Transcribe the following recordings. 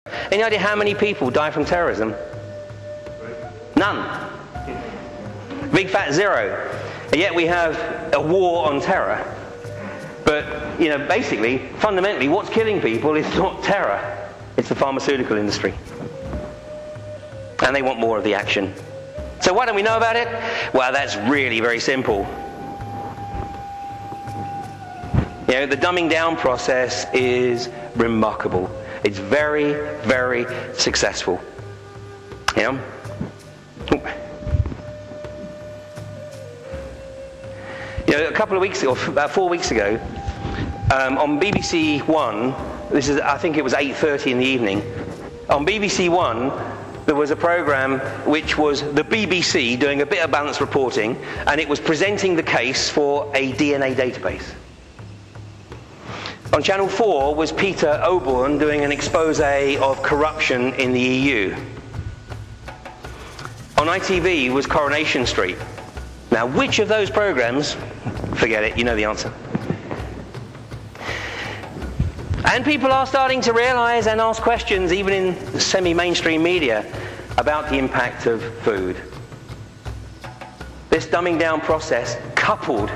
Any idea how many people die from terrorism? None. Big fat zero. And yet we have a war on terror. But, you know, basically, fundamentally, what's killing people is not terror. It's the pharmaceutical industry. And they want more of the action. So why don't we know about it? Well, that's really very simple. You know, the dumbing down process is remarkable. It's very, very successful. You know? You know, a couple of weeks ago, about 4 weeks ago, on BBC One, this is, I think it was 8:30 in the evening, on BBC One, there was a program which was the BBC doing a bit of balanced reporting, and it was presenting the case for a DNA database. On Channel 4 was Peter Oborne doing an expose of corruption in the EU. On ITV was Coronation Street. Now, which of those programs? Forget it, you know the answer. And people are starting to realize and ask questions, even in the semi-mainstream media, about the impact of food. This dumbing down process, coupled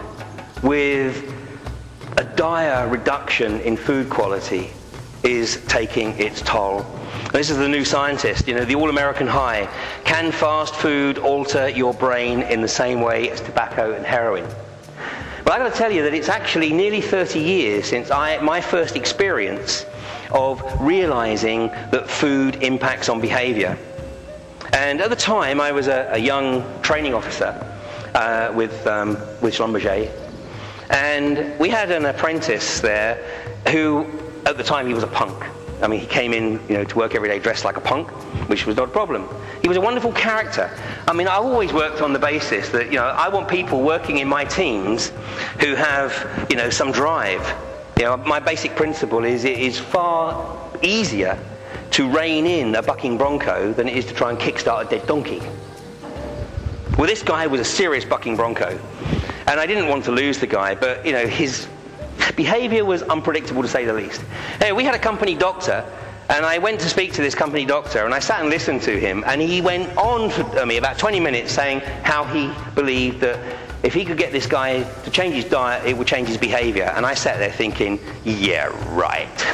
with a dire reduction in food quality, is taking its toll. This is the New Scientist, you know, the all-American high. Can fast food alter your brain in the same way as tobacco and heroin? Well, I've got to tell you that it's actually nearly 30 years since my first experience of realizing that food impacts on behavior. And at the time, I was a young training officer with Schlumberger. And we had an apprentice there who, at the time, he was a punk. I mean, he came in, you know, to work every day dressed like a punk, which was not a problem. He was a wonderful character. I mean, I've always worked on the basis that, you know, I want people working in my teams who have, you know, some drive. You know, my basic principle is it is far easier to rein in a bucking bronco than it is to try and kickstart a dead donkey. Well, this guy was a serious bucking bronco. And I didn't want to lose the guy, but, you know, his behavior was unpredictable to say the least. Anyway, we had a company doctor, and I went to speak to this company doctor, and I sat and listened to him, and he went on for me about 20 minutes saying how he believed that if he could get this guy to change his diet, it would change his behavior. And I sat there thinking, yeah, right.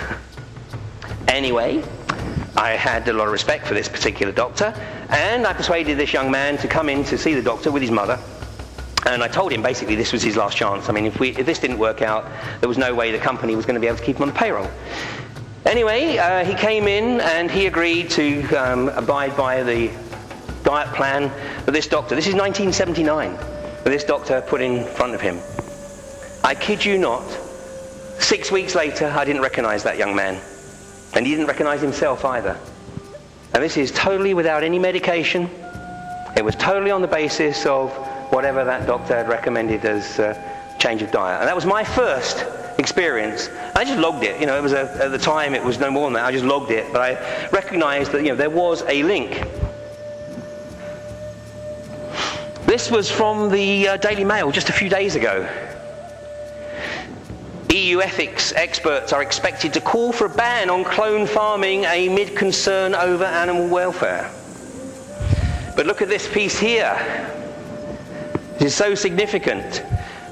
Anyway, I had a lot of respect for this particular doctor, and I persuaded this young man to come in to see the doctor with his mother. And I told him basically this was his last chance. I mean, if this didn't work out, there was no way the company was going to be able to keep him on the payroll. Anyway, he came in and he agreed to abide by the diet plan that this doctor, this is 1979, that this doctor put in front of him. I kid you not, 6 weeks later, I didn't recognize that young man. And he didn't recognize himself either. And this is totally without any medication. It was totally on the basis of whatever that doctor had recommended as change of diet. And that was my first experience. I just logged it. You know, it was at the time it was no more than that. I just logged it, but I recognized that, you know, there was a link. This was from the Daily Mail just a few days ago. EU ethics experts are expected to call for a ban on clone farming amid concern over animal welfare. But look at this piece here. This is so significant.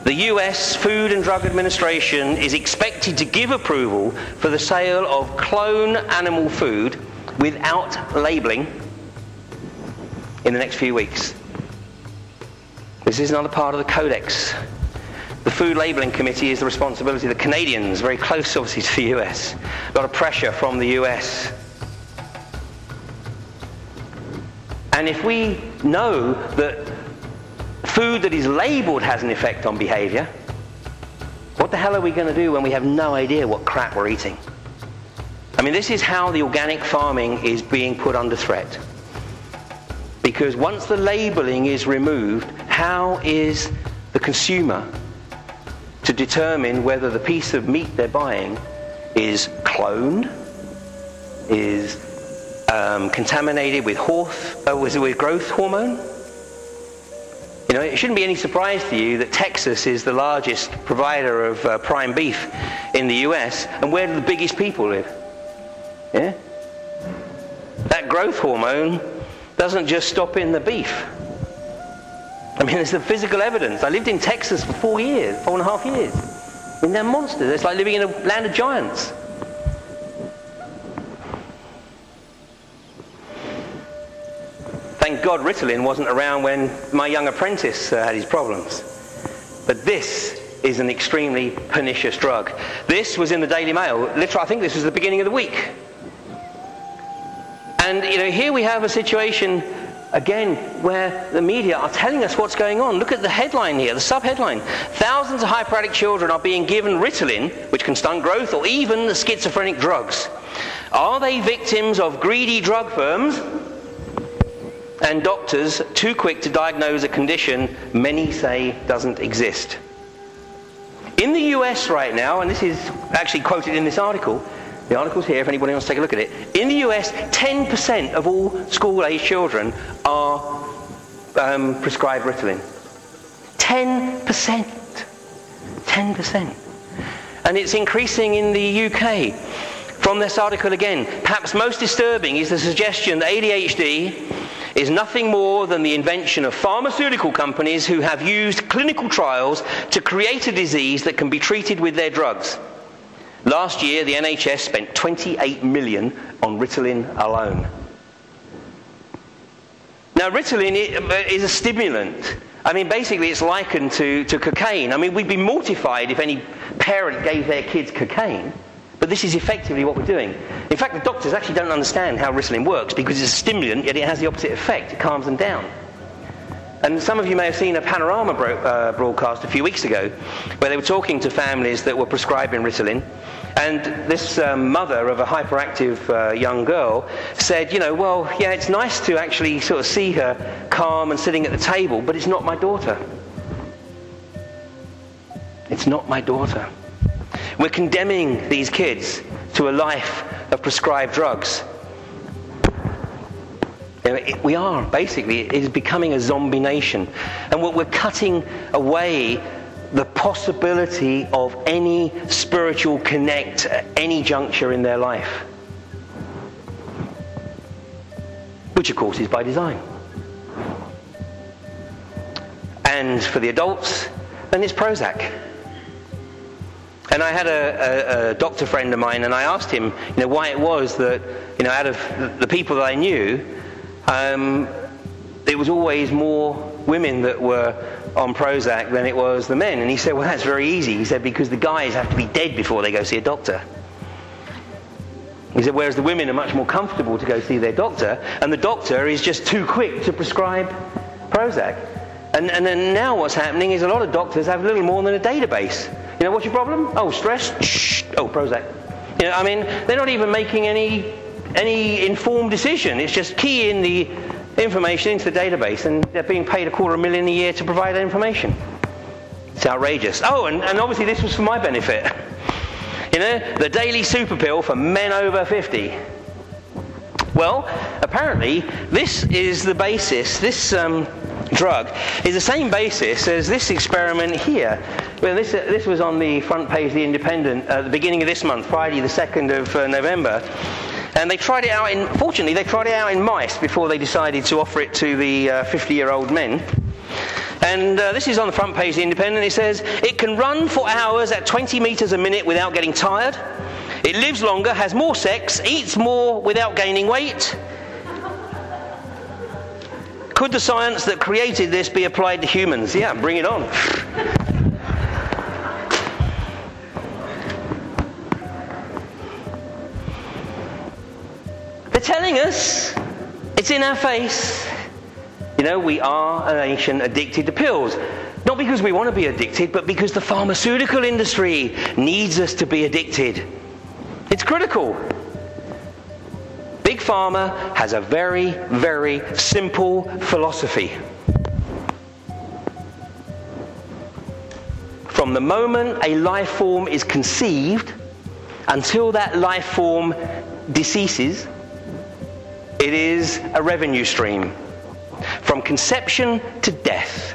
The US Food and Drug Administration is expected to give approval for the sale of clone animal food without labeling in the next few weeks. This is another part of the Codex. The Food Labeling Committee is the responsibility of the Canadians, very close obviously to the US. A lot of pressure from the US. And if we know that food that is labeled has an effect on behavior, what the hell are we going to do when we have no idea what crap we're eating? I mean, this is how the organic farming is being put under threat. Because once the labeling is removed, how is the consumer to determine whether the piece of meat they're buying is cloned, is contaminated with growth hormone? You know, it shouldn't be any surprise to you that Texas is the largest provider of prime beef in the US, and where do the biggest people live? Yeah? that growth hormone doesn't just stop in the beef. I mean, there's the physical evidence. I lived in Texas for 4.5 years. I mean, they're monsters. It's like living in a land of giants. Thank God Ritalin wasn't around when my young apprentice had his problems. But this is an extremely pernicious drug. This was in the Daily Mail. Literally, I think this was the beginning of the week. And, you know, here we have a situation, again, where the media are telling us what's going on. Look at the headline here, the sub-headline. Thousands of hyperactive children are being given Ritalin, which can stunt growth, or even the schizophrenic drugs. Are they victims of greedy drug firms and doctors too quick to diagnose a condition many say doesn't exist? In the US right now, and this is actually quoted in this article, the article's here if anybody wants to take a look at it. In the US, 10% of all school-age children are prescribed Ritalin. 10%. 10%. And it's increasing in the UK. From this article again, perhaps most disturbing is the suggestion that ADHD is nothing more than the invention of pharmaceutical companies who have used clinical trials to create a disease that can be treated with their drugs. Last year, the NHS spent $28 million on Ritalin alone. Now, Ritalin is a stimulant. I mean, basically, it's likened to cocaine. I mean, we'd be mortified if any parent gave their kids cocaine. But this is effectively what we're doing. In fact, the doctors actually don't understand how Ritalin works because it's a stimulant, yet it has the opposite effect. It calms them down. And some of you may have seen a Panorama broadcast a few weeks ago where they were talking to families that were prescribing Ritalin. And this mother of a hyperactive young girl said, you know, well, yeah, it's nice to actually sort of see her calm and sitting at the table, but it's not my daughter. It's not my daughter. We're condemning these kids to a life of prescribed drugs. You know, we are, basically, it is becoming a zombie nation. And we're cutting away the possibility of any spiritual connect at any juncture in their life. Which, of course, is by design. And for the adults, then it's Prozac. And I had a doctor friend of mine, and I asked him, you know, why it was that, you know, out of the people that I knew, it was always more women that were on Prozac than it was the men. And he said, well, that's very easy. He said, because the guys have to be dead before they go see a doctor. He said, whereas the women are much more comfortable to go see their doctor, and the doctor is just too quick to prescribe Prozac. And then now what's happening is a lot of doctors have little more than a database. You know, what's your problem? Oh, stress? Shh. Oh, Prozac. You know, I mean, they're not even making any informed decision. It's just key in the information into the database, and they're being paid $250,000 a year to provide that information. It's outrageous. Oh, and obviously this was for my benefit. You know, the daily super pill for men over 50. Well, apparently this is the basis, this drug is the same basis as this experiment here. Well, this was on the front page of The Independent at the beginning of this month, Friday the 2nd of November. And they tried it out fortunately, they tried it out in mice before they decided to offer it to the 50-year-old men. And this is on the front page of The Independent. It says, it can run for hours at 20 meters a minute without getting tired. It lives longer, has more sex, eats more without gaining weight. Could the science that created this be applied to humans? Yeah, bring it on. They're telling us, it's in our face. You know, we are a nation addicted to pills. Not because we want to be addicted, but because the pharmaceutical industry needs us to be addicted. It's critical. Big Pharma has a very, very simple philosophy. From the moment a life form is conceived until that life form deceases, it is a revenue stream. From conception to death.